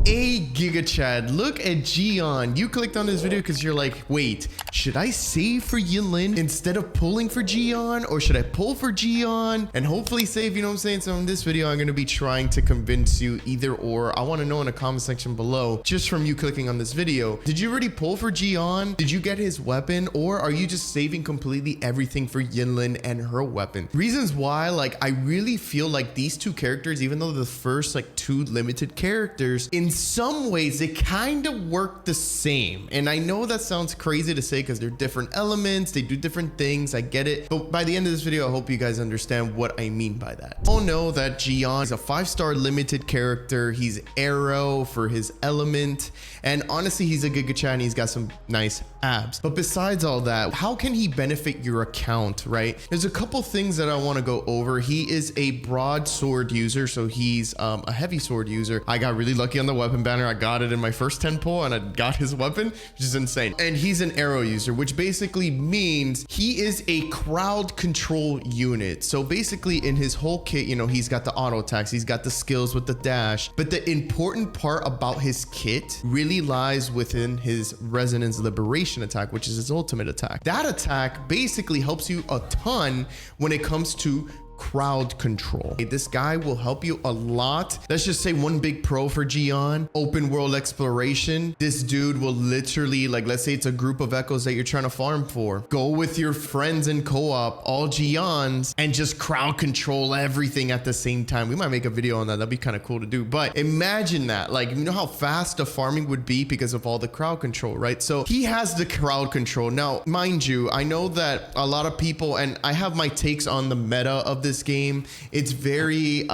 Giga Chad, look at Jiyan. You clicked on this video because you're like, wait, should I save for Yinlin instead of pulling for Jiyan, or should I pull for Jiyan and hopefully save, you know what I'm saying? So in this video, I'm going to be trying to convince you either or. I want to know in the comment section below, just from you clicking on this video, did you already pull for Jiyan? Did you get his weapon, or are you just saving completely everything for Yinlin and her weapon? Reasons why, like, I really feel like these two characters, even though the first like two limited characters, in some ways they kind of work the same. And I know that sounds crazy to say because they're different elements, they do different things, I get it, but by the end of this video I hope you guys understand what I mean by that. We all know that Jiyan is a 5-star limited character. He's arrow for his element, and honestly he's a Giga Chad and he's got some nice abs. But besides all that, how can he benefit your account, right? There's a couple things that I want to go over. He is a broadsword user, so he's a heavy sword user. I got really lucky on the weapon banner. I got it in my first 10 pull and I got his weapon, which is insane. And he's an arrow user, which basically means he is a crowd control unit. So basically in his whole kit, you know, he's got the auto attacks, he's got the skills with the dash, but the important part about his kit really lies within his resonance liberation attack, which is his ultimate attack. That attack basically helps you a ton when it comes to crowd control. This guy will help you a lot. Let's just say one big pro for Jiyan: open world exploration. This dude will literally, like, let's say it's a group of echoes that you're trying to farm for, go with your friends in co-op, all Jiyans, and just crowd control everything at the same time. We might make a video on that. That'd be kind of cool to do. But imagine that, like, you know how fast the farming would be because of all the crowd control, right? So he has the crowd control. Now, mind you, I know that a lot of people, and I have my takes on the meta of this game. It's very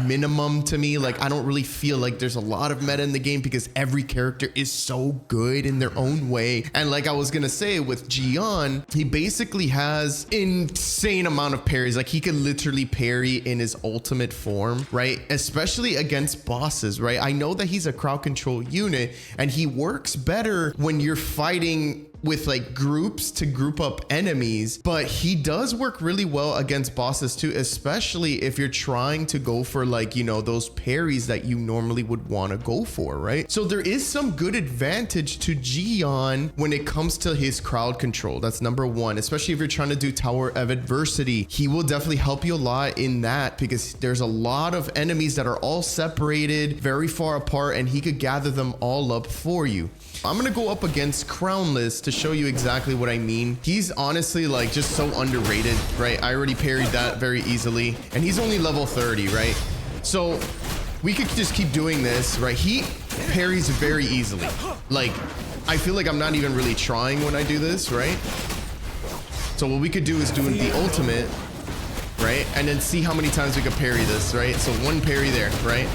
minimum to me. Like, I don't really feel like there's a lot of meta in the game because every character is so good in their own way. And like I was gonna say with Jiyan, he basically has insane amount of parries. Like, he can literally parry in his ultimate form, right? Especially against bosses, right? I know that he's a crowd control unit and he works better when you're fighting with like groups to group up enemies, but he does work really well against bosses too, especially if you're trying to go for, like, you know, those parries that you normally would want to go for, right? So there is some good advantage to Jiyan when it comes to his crowd control. That's number one, especially if you're trying to do Tower of Adversity. He will definitely help you a lot in that because there's a lot of enemies that are all separated very far apart and he could gather them all up for you. I'm gonna go up against Crownless to show you exactly what I mean. He's honestly like just so underrated, right? I already parried that very easily and he's only level 30, right? So we could just keep doing this, right? He parries very easily. Like, I feel like I'm not even really trying when I do this, right? So what we could do is do the ultimate, right? And then see how many times we could parry this, right? So one parry there, right?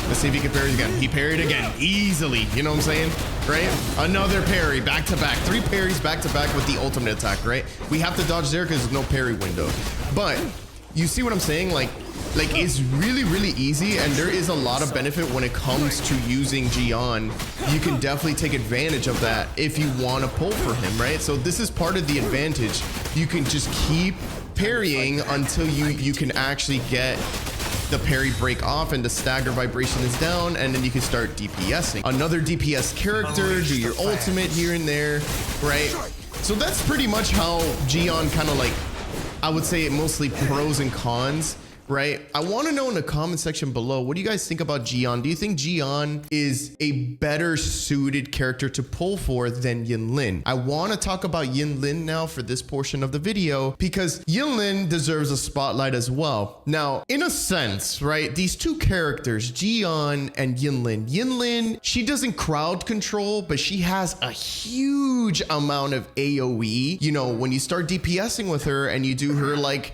Let's see if he can parry again. He parried again easily. You know what I'm saying? Right? Another parry back to back. 3 parries back to back with the ultimate attack, right? We have to dodge there because there's no parry window. But you see what I'm saying? Like it's really, really easy, and there is a lot of benefit when it comes to using Jiyan. You can definitely take advantage of that if you want to pull for him, right? So this is part of the advantage. You can just keep parrying until you can actually get the parry break off and the stagger vibration is down, and then you can start DPSing. Another DPS character, do your ultimate here and there, right? So that's pretty much how Jiyan kind of, like, I would say mostly pros and cons, right? I want to know in the comment section below, what do you guys think about Jiyan? Do you think Jiyan is a better suited character to pull for than Yinlin? I want to talk about Yinlin now for this portion of the video because Yinlin deserves a spotlight as well. Now, in a sense, right, these two characters, Jiyan and Yinlin, she doesn't crowd control, but she has a huge amount of AoE. You know, when you start DPSing with her and you do her, like,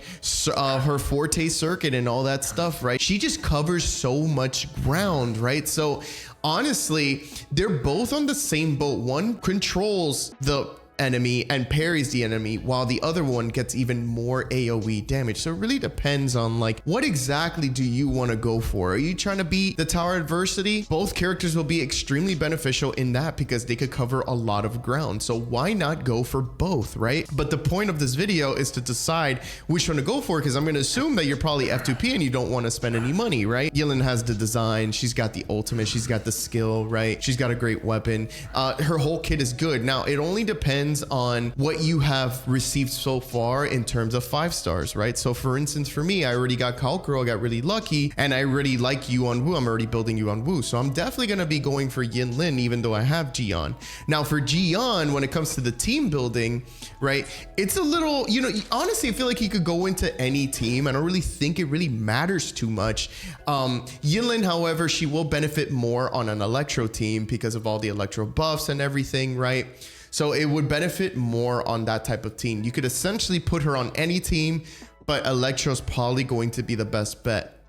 her forte circuit and all that stuff, right? She just covers so much ground, right? So honestly, they're both on the same boat. One controls the enemy and parries the enemy, while the other one gets even more AoE damage. So it really depends on like what exactly do you want to go for. Are you trying to beat the tower adversity? Both characters will be extremely beneficial in that because they could cover a lot of ground. So why not go for both, right? But the point of this video is to decide which one to go for, because I'm going to assume that you're probably F2P and you don't want to spend any money, right? Yinlin has the design, she's got the ultimate, she's got the skill, right? She's got a great weapon. Her whole kit is good. Now it only depends on what you have received so far in terms of 5 stars, right? So for instance, for me, I already got Kalkuro, I got really lucky, and I already like Yuan Wu. I'm already building Yuan Wu. So I'm definitely going to be going for Yinlin, even though I have Jiyan. Now for Jiyan, when it comes to the team building, right, it's a little, you know, honestly, I feel like he could go into any team. I don't really think it really matters too much. Yinlin, however, she will benefit more on an Electro team because of all the Electro buffs and everything, right? So it would benefit more on that type of team. You could essentially put her on any team, but Electro's probably going to be the best bet.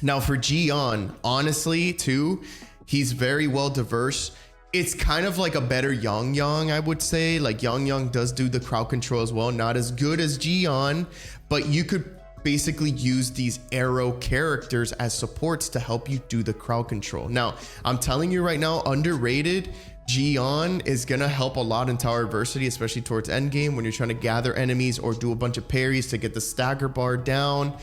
Now for Jiyan, honestly, too, he's very well diverse. It's kind of like a better Yang, I would say. Like Yang does do the crowd control as well. Not as good as Jiyan, but you could basically use these arrow characters as supports to help you do the crowd control. Now, I'm telling you right now, underrated. Jiyan is gonna help a lot in tower adversity, especially towards endgame when you're trying to gather enemies or do a bunch of parries to get the stagger bar down.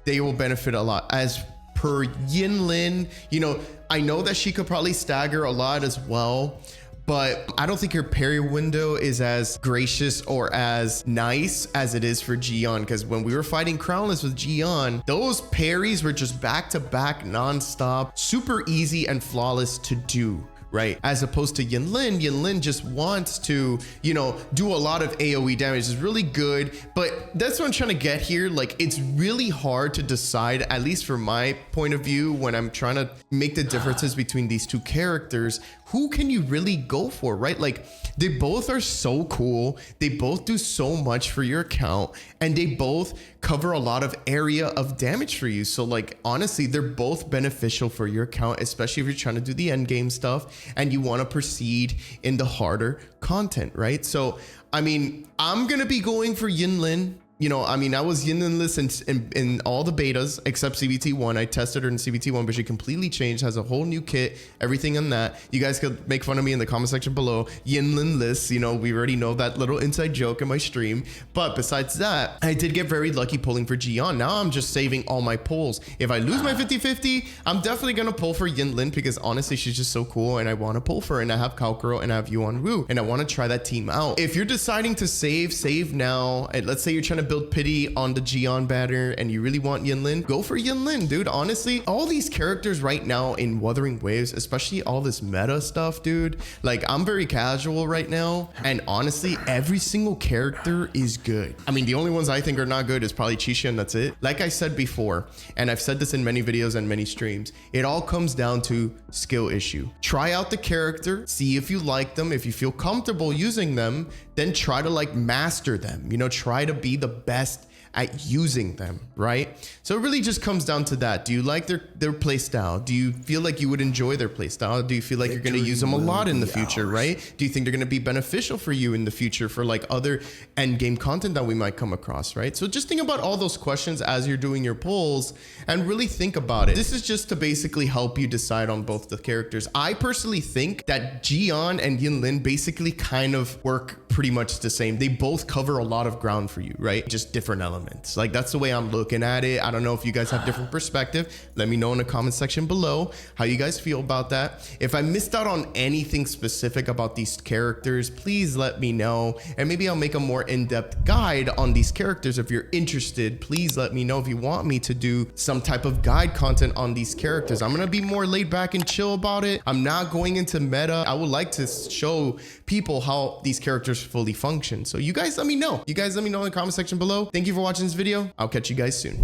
They will benefit a lot. As per Yinlin, you know, I know that she could probably stagger a lot as well, but I don't think her parry window is as gracious or as nice as it is for Jiyan, because when we were fighting Crownless with Jiyan, those parries were just back to back non-stop, super easy and flawless to do. Right? As opposed to Yinlin just wants to, you know, do a lot of AoE damage. It's really good, but that's what I'm trying to get here. Like, it's really hard to decide, at least from my point of view, when I'm trying to make the differences between these two characters, who can you really go for, right? Like, they both are so cool. They both do so much for your account, and they both cover a lot of area of damage for you. So like, honestly, they're both beneficial for your account, especially if you're trying to do the end game stuff and you want to proceed in the harder content, right? So, I mean, I'm going to be going for Yinlin. You know, I mean, I was Yinlin-less in all the betas except CBT1. I tested her in CBT1, but she completely changed, has a whole new kit, everything on that. You guys could make fun of me in the comment section below. Yinlin-less, you know, we already know that little inside joke in my stream. But besides that, I did get very lucky pulling for Jiyan. Now I'm just saving all my pulls. If I lose my 50-50, I'm definitely going to pull for Yinlin because honestly, she's just so cool and I want to pull for her. And I have Kalkuro and I have Yuan Wu and I want to try that team out. If you're deciding to save now. And let's say you're trying to build pity on the Jiyan banner and you really want Yinlin, go for Yinlin, dude. Honestly, all these characters right now in Wuthering Waves, especially all this meta stuff, dude, like I'm very casual right now, and honestly, every single character is good. I mean, the only ones I think are not good is probably Chisha, and that's it. Like I said before, and I've said this in many videos and many streams, it all comes down to skill issue. Try out the character, see if you like them. If you feel comfortable using them, then try to like master them, you know, try to be the best at using them, right? So it really just comes down to that. Do you like their play style? Do you feel like you would enjoy their play style? Do you feel like you're going to use them a lot in the future, right? Do you think they're going to be beneficial for you in the future for like other end game content that we might come across, right? So just think about all those questions as you're doing your polls and really think about it. This is just to basically help you decide on both the characters. I personally think that Jiyan and Yinlin basically kind of work pretty much the same. They both cover a lot of ground for you, right? Just different elements. Like that's the way I'm looking at it. I don't know if you guys have different perspective. Let me know in the comment section below how you guys feel about that. If I missed out on anything specific about these characters, please let me know. And maybe I'll make a more in-depth guide on these characters. If you're interested, please let me know if you want me to do some type of guide content on these characters. I'm going to be more laid back and chill about it. I'm not going into meta. I would like to show people how these characters fully function. So you guys let me know. You guys let me know in the comment section below. Thank you for watching this video. I'll catch you guys soon.